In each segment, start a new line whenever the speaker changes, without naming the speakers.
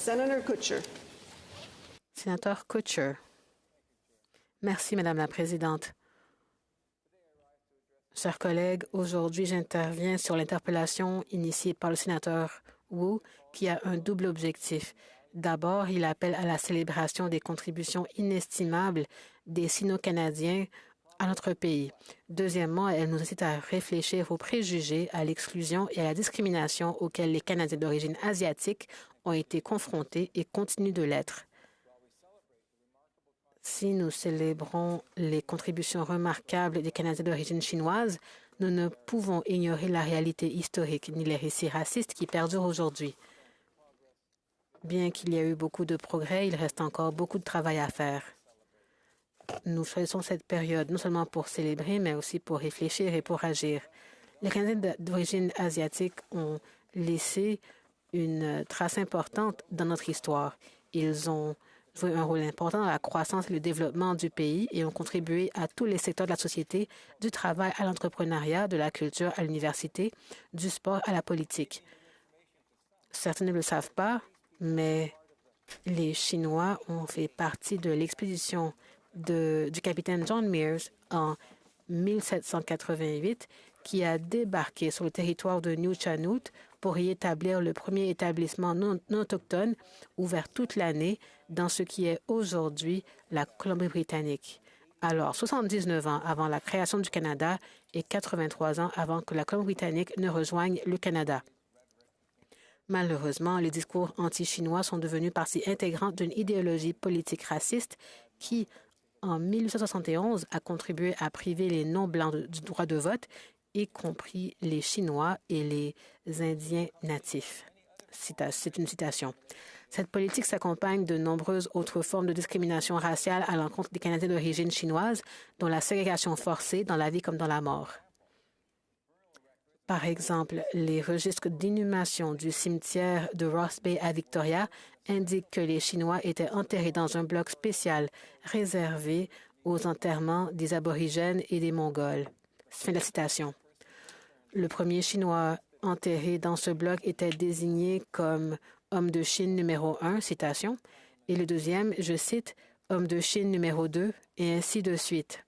Senator Kutcher.
Sénateur Kutcher. Merci, Madame la Présidente. Chers collègues, aujourd'hui, j'interviens sur l'interpellation initiée par le sénateur Wu qui a un double objectif. D'abord, il appelle à la célébration des contributions inestimables des Sino-Canadiens à notre pays. Deuxièmement, elle nous incite à réfléchir aux préjugés, à l'exclusion et à la discrimination auxquels les Canadiens d'origine asiatique ont été confrontés et continuent de l'être. Si nous célébrons les contributions remarquables des Canadiens d'origine chinoise, nous ne pouvons ignorer la réalité historique ni les récits racistes qui perdurent aujourd'hui. Bien qu'il y ait eu beaucoup de progrès, il reste encore beaucoup de travail à faire. Nous choisissons cette période non seulement pour célébrer, mais aussi pour réfléchir et pour agir. Les Canadiens d'origine asiatique ont laissé une trace importante dans notre histoire. Ils ont joué un rôle important dans la croissance et le développement du pays et ont contribué à tous les secteurs de la société, du travail à l'entrepreneuriat, de la culture à l'université, du sport à la politique. Certains ne le savent pas, mais les Chinois ont fait partie de l'expédition du capitaine John Mears en 1788 qui a débarqué sur le territoire de Nuu-Chanout pour y établir le premier établissement non autochtone ouvert toute l'année dans ce qui est aujourd'hui la Colombie-Britannique. Alors, 79 ans avant la création du Canada et 83 ans avant que la Colombie-Britannique ne rejoigne le Canada. Malheureusement, les discours anti-chinois sont devenus partie intégrante d'une idéologie politique raciste qui, en 1871, a contribué à priver les non-blancs du droit de vote, y compris les Chinois et les Indiens natifs. C'est une citation. Cette politique s'accompagne de nombreuses autres formes de discrimination raciale à l'encontre des Canadiens d'origine chinoise, dont la ségrégation forcée dans la vie comme dans la mort. Par exemple, les registres d'inhumation du cimetière de Ross Bay à Victoria indiquent que les Chinois étaient enterrés dans un bloc spécial réservé aux enterrements des Aborigènes et des Mongols. Fin de la citation. Le premier Chinois enterré dans ce bloc était désigné comme homme de Chine numéro 1, citation, et le deuxième, je cite, homme de Chine numéro 2, et ainsi de suite.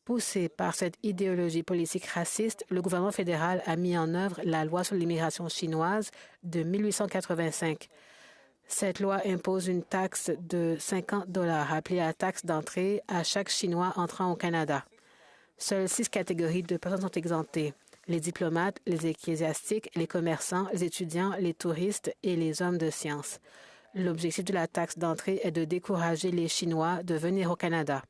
Poussé par cette idéologie politique raciste, le gouvernement fédéral a mis en œuvre la loi sur l'immigration chinoise de 1885. Cette loi impose une taxe de 50 $, appelée la taxe d'entrée, à chaque Chinois entrant au Canada. Seules 6 catégories de personnes sont exemptées: les diplomates, les ecclésiastiques, les commerçants, les étudiants, les touristes et les hommes de science. L'objectif de la taxe d'entrée est de décourager les Chinois de venir au Canada.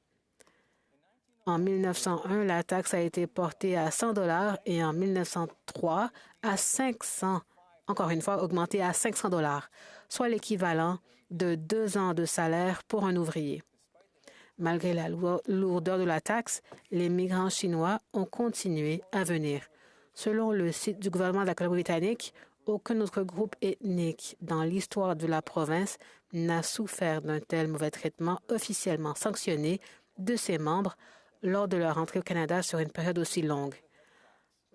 En 1901, la taxe a été portée à 100 $ et en 1903 à 500, encore une fois augmentée à 500 $, soit l'équivalent de 2 ans de salaire pour un ouvrier. Malgré la lourdeur de la taxe, les migrants chinois ont continué à venir. Selon le site du gouvernement de la Colombie-Britannique, aucun autre groupe ethnique dans l'histoire de la province n'a souffert d'un tel mauvais traitement officiellement sanctionné de ses membres lors de leur entrée au Canada sur une période aussi longue.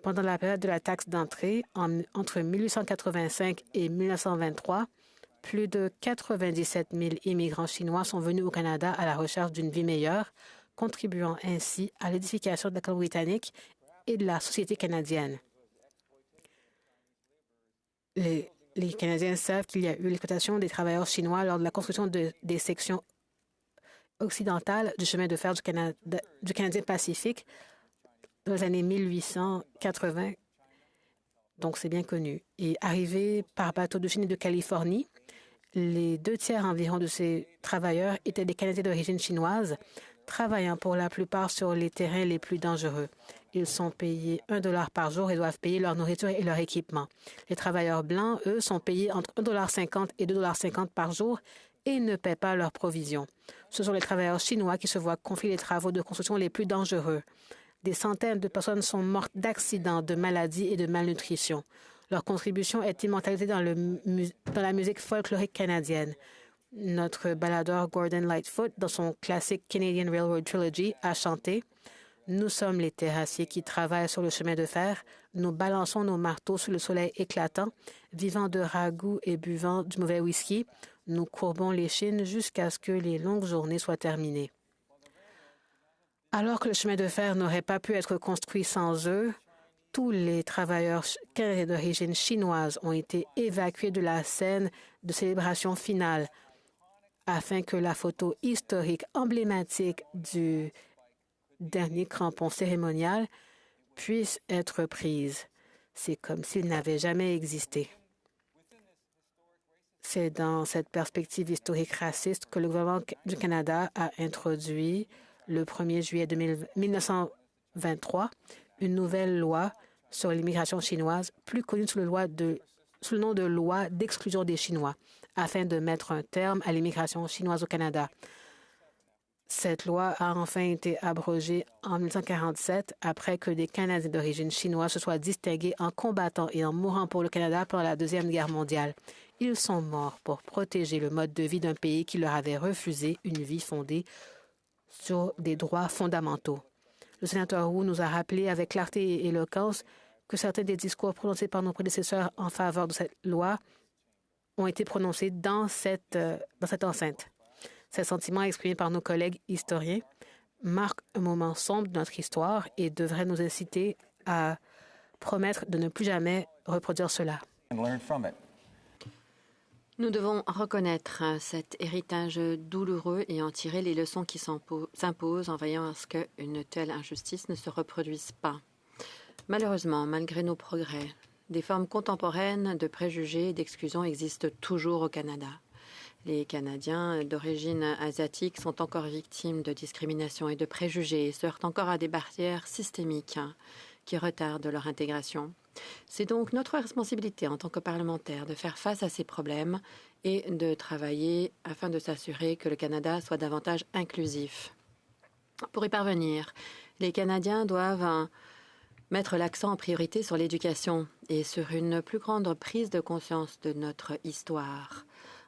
Pendant la période de la taxe d'entrée, entre 1885 et 1923, plus de 97 000 immigrants chinois sont venus au Canada à la recherche d'une vie meilleure, contribuant ainsi à l'édification de la Colombie-Britannique et de la société canadienne. Les Canadiens savent qu'il y a eu l'exploitation des travailleurs chinois lors de la construction des sections occidentales du chemin de fer du Canadien Pacifique dans les années 1880. Donc, c'est bien connu. Et arrivés par bateau de Chine et de Californie, les 2 tiers environ de ces travailleurs étaient des Canadiens d'origine chinoise, travaillant pour la plupart sur les terrains les plus dangereux. Ils sont payés 1 $ par jour et doivent payer leur nourriture et leur équipement. Les travailleurs blancs, eux, sont payés entre 1,50 $ et 2,50 $ par jour et ne paient pas leurs provisions. Ce sont les travailleurs chinois qui se voient confier les travaux de construction les plus dangereux. Des centaines de personnes sont mortes d'accidents, de maladies et de malnutrition. Leur contribution est immortalisée dans la musique folklorique canadienne. Notre baladeur Gordon Lightfoot, dans son classique Canadian Railroad Trilogy, a chanté Nous sommes les terrassiers qui travaillent sur le chemin de fer. Nous balançons nos marteaux sous le soleil éclatant, vivant de ragoûts et buvant du mauvais whisky. Nous courbons l'échine jusqu'à ce que les longues journées soient terminées. Alors que le chemin de fer n'aurait pas pu être construit sans eux, tous les travailleurs canadiens d'origine chinoise ont été évacués de la scène de célébration finale afin que la photo historique emblématique du dernier crampon cérémonial puisse être prise. C'est comme s'il n'avait jamais existé. C'est dans cette perspective historique raciste que le gouvernement du Canada a introduit le 1er juillet 1923 une nouvelle loi sur l'immigration chinoise, plus connue sous le nom de loi d'exclusion des Chinois, afin de mettre un terme à l'immigration chinoise au Canada. Cette loi a enfin été abrogée en 1947 après que des Canadiens d'origine chinoise se soient distingués en combattant et en mourant pour le Canada pendant la Deuxième Guerre mondiale. Ils sont morts pour protéger le mode de vie d'un pays qui leur avait refusé une vie fondée sur des droits fondamentaux. Le sénateur Wu nous a rappelé avec clarté et éloquence que certains des discours prononcés par nos prédécesseurs en faveur de cette loi ont été prononcés dans cette enceinte. Ces sentiments exprimés par nos collègues historiens marquent un moment sombre de notre histoire et devraient nous inciter à promettre de ne plus jamais reproduire cela.
Nous devons reconnaître cet héritage douloureux et en tirer les leçons qui s'imposent en veillant à ce qu'une telle injustice ne se reproduise pas. Malheureusement, malgré nos progrès, des formes contemporaines de préjugés et d'exclusion existent toujours au Canada. Les Canadiens d'origine asiatique sont encore victimes de discrimination et de préjugés et se heurtent encore à des barrières systémiques qui retardent leur intégration. C'est donc notre responsabilité en tant que parlementaires de faire face à ces problèmes et de travailler afin de s'assurer que le Canada soit davantage inclusif. Pour y parvenir, les Canadiens doivent mettre l'accent en priorité sur l'éducation et sur une plus grande prise de conscience de notre histoire.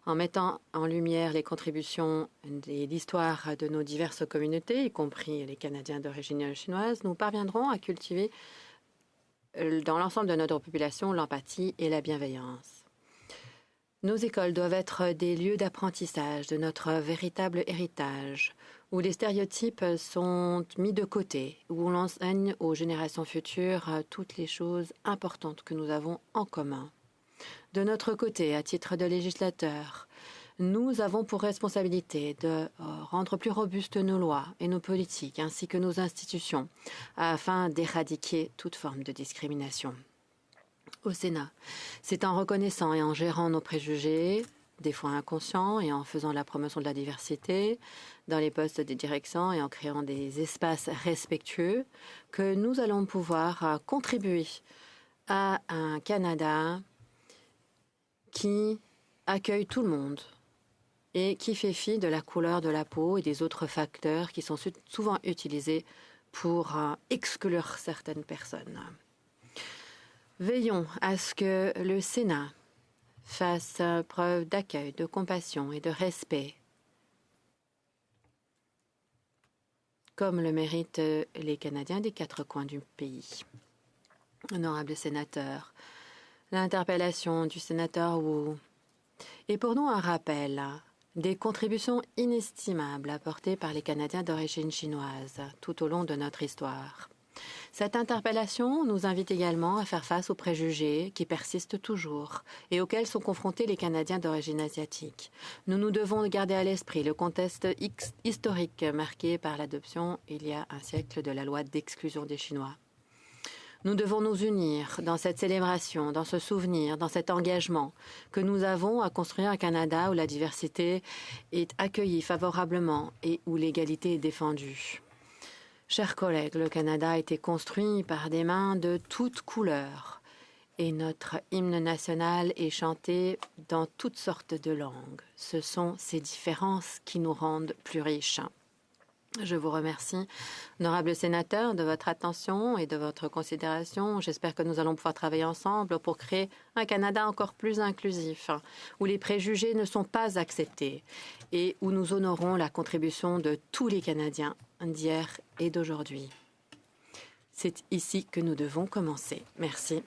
En mettant en lumière les contributions et l'histoire de nos diverses communautés, y compris les Canadiens d'origine chinoise, nous parviendrons à cultiver dans l'ensemble de notre population l'empathie et la bienveillance. Nos écoles doivent être des lieux d'apprentissage de notre véritable héritage, où les stéréotypes sont mis de côté, où on enseigne aux générations futures toutes les choses importantes que nous avons en commun. De notre côté, à titre de législateur, nous avons pour responsabilité de rendre plus robustes nos lois et nos politiques, ainsi que nos institutions, afin d'éradiquer toute forme de discrimination. Au Sénat, c'est en reconnaissant et en gérant nos préjugés, des fois inconscients, et en faisant la promotion de la diversité dans les postes de direction et en créant des espaces respectueux, que nous allons pouvoir contribuer à un Canada qui accueille tout le monde et qui fait fi de la couleur de la peau et des autres facteurs qui sont souvent utilisés pour exclure certaines personnes. Veillons à ce que le Sénat fasse preuve d'accueil, de compassion et de respect, comme le méritent les Canadiens des 4 coins du pays. Honorable sénateur, l'interpellation du sénateur Wu est pour nous un rappel des contributions inestimables apportées par les Canadiens d'origine chinoise tout au long de notre histoire. Cette interpellation nous invite également à faire face aux préjugés qui persistent toujours et auxquels sont confrontés les Canadiens d'origine asiatique. Nous devons garder à l'esprit le contexte historique marqué par l'adoption il y a un siècle de la loi d'exclusion des Chinois. Nous devons nous unir dans cette célébration, dans ce souvenir, dans cet engagement que nous avons à construire un Canada où la diversité est accueillie favorablement et où l'égalité est défendue. Chers collègues, le Canada a été construit par des mains de toutes couleurs et notre hymne national est chanté dans toutes sortes de langues. Ce sont ces différences qui nous rendent plus riches. Je vous remercie, honorable sénateur, de votre attention et de votre considération. J'espère que nous allons pouvoir travailler ensemble pour créer un Canada encore plus inclusif, où les préjugés ne sont pas acceptés et où nous honorons la contribution de tous les Canadiens d'hier et d'aujourd'hui. C'est ici que nous devons commencer. Merci.